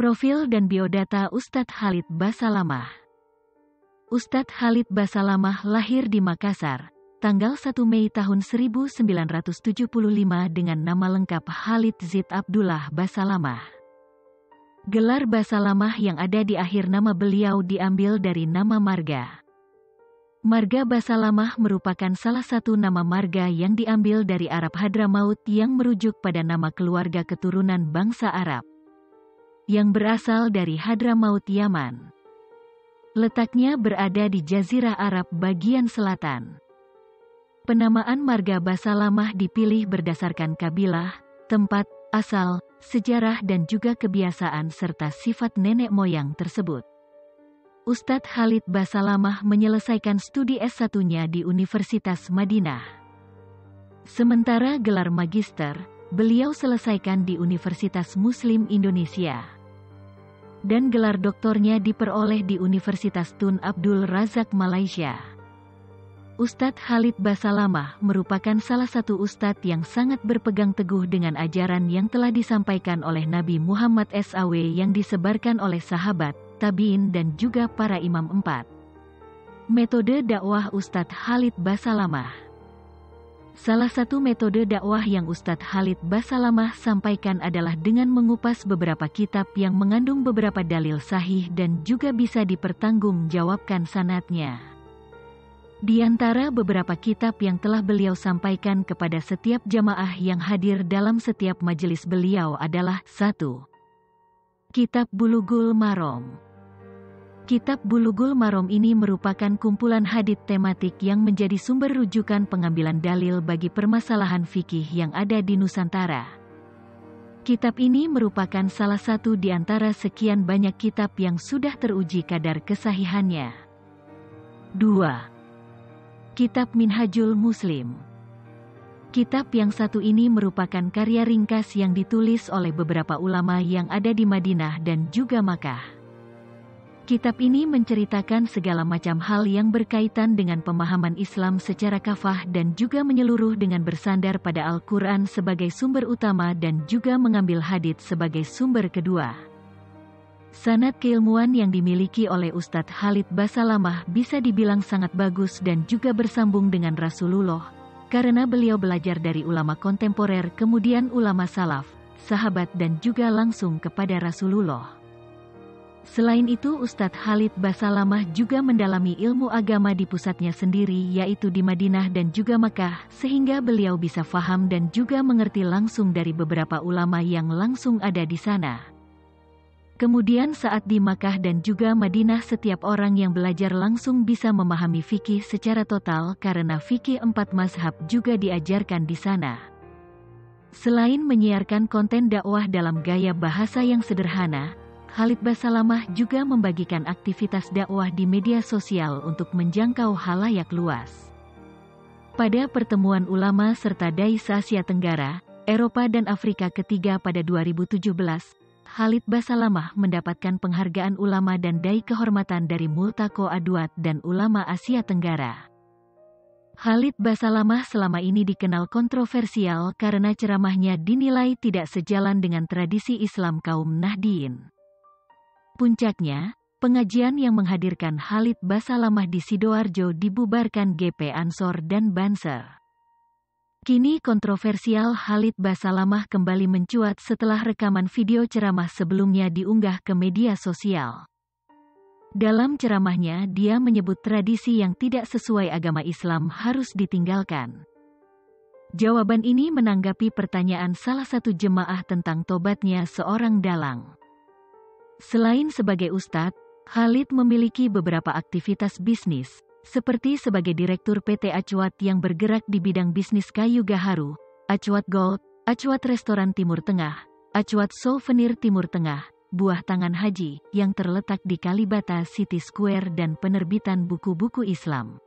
Profil dan biodata Ustadz Khalid Basalamah. Ustadz Khalid Basalamah lahir di Makassar, tanggal 1 Mei tahun 1975 dengan nama lengkap Khalid Zid Abdullah Basalamah. Gelar Basalamah yang ada di akhir nama beliau diambil dari nama marga. Marga Basalamah merupakan salah satu nama marga yang diambil dari Arab Hadramaut yang merujuk pada nama keluarga keturunan bangsa Arab yang berasal dari Hadramaut, Yaman. Letaknya berada di Jazirah Arab bagian selatan. Penamaan marga Basalamah dipilih berdasarkan kabilah, tempat, asal, sejarah dan juga kebiasaan serta sifat nenek moyang tersebut. Ustadz Khalid Basalamah menyelesaikan studi S1-nya di Universitas Madinah. Sementara gelar magister, beliau selesaikan di Universitas Muslim Indonesia. Dan gelar doktornya diperoleh di Universitas Tun Abdul Razak Malaysia. Ustadz Khalid Basalamah merupakan salah satu ustadz yang sangat berpegang teguh dengan ajaran yang telah disampaikan oleh Nabi Muhammad SAW yang disebarkan oleh sahabat, tabi'in dan juga para imam 4. Metode dakwah Ustadz Khalid Basalamah. Salah satu metode dakwah yang Ustadz Khalid Basalamah sampaikan adalah dengan mengupas beberapa kitab yang mengandung beberapa dalil sahih dan juga bisa dipertanggungjawabkan sanadnya. Di antara beberapa kitab yang telah beliau sampaikan kepada setiap jamaah yang hadir dalam setiap majelis beliau adalah 1. Kitab Bulughul Maram. Kitab Bulughul Maram ini merupakan kumpulan hadits tematik yang menjadi sumber rujukan pengambilan dalil bagi permasalahan fikih yang ada di Nusantara. Kitab ini merupakan salah satu di antara sekian banyak kitab yang sudah teruji kadar kesahihannya. 2. Kitab Minhajul Muslim. Kitab yang satu ini merupakan karya ringkas yang ditulis oleh beberapa ulama yang ada di Madinah dan juga Makkah. Kitab ini menceritakan segala macam hal yang berkaitan dengan pemahaman Islam secara kafah dan juga menyeluruh dengan bersandar pada Al-Quran sebagai sumber utama dan juga mengambil hadits sebagai sumber kedua. Sanad keilmuan yang dimiliki oleh Ustadz Khalid Basalamah bisa dibilang sangat bagus dan juga bersambung dengan Rasulullah, karena beliau belajar dari ulama kontemporer kemudian ulama salaf, sahabat dan juga langsung kepada Rasulullah. Selain itu Ustadz Khalid Basalamah juga mendalami ilmu agama di pusatnya sendiri yaitu di Madinah dan juga Makkah sehingga beliau bisa faham dan juga mengerti langsung dari beberapa ulama yang langsung ada di sana. Kemudian saat di Makkah dan juga Madinah setiap orang yang belajar langsung bisa memahami fikih secara total karena fikih 4 mazhab juga diajarkan di sana. Selain menyiarkan konten dakwah dalam gaya bahasa yang sederhana, Khalid Basalamah juga membagikan aktivitas dakwah di media sosial untuk menjangkau halayak luas. Pada pertemuan ulama serta dai se-Asia Tenggara, Eropa dan Afrika ketiga pada 2017, Khalid Basalamah mendapatkan penghargaan ulama dan dai kehormatan dari Multaqo Adwat dan ulama Asia Tenggara. Khalid Basalamah selama ini dikenal kontroversial karena ceramahnya dinilai tidak sejalan dengan tradisi Islam kaum Nahdliyin. Puncaknya, pengajian yang menghadirkan Khalid Basalamah di Sidoarjo dibubarkan GP Ansor dan Banser. Kini kontroversial Khalid Basalamah kembali mencuat setelah rekaman video ceramah sebelumnya diunggah ke media sosial. Dalam ceramahnya dia menyebut tradisi yang tidak sesuai agama Islam harus ditinggalkan. Jawaban ini menanggapi pertanyaan salah satu jemaah tentang tobatnya seorang dalang. Selain sebagai ustadz, Khalid memiliki beberapa aktivitas bisnis, seperti sebagai Direktur PT Acwat yang bergerak di bidang bisnis kayu gaharu, Acwat Gold, Acwat Restoran Timur Tengah, Acwat Souvenir Timur Tengah, Buah Tangan Haji, yang terletak di Kalibata City Square dan penerbitan buku-buku Islam.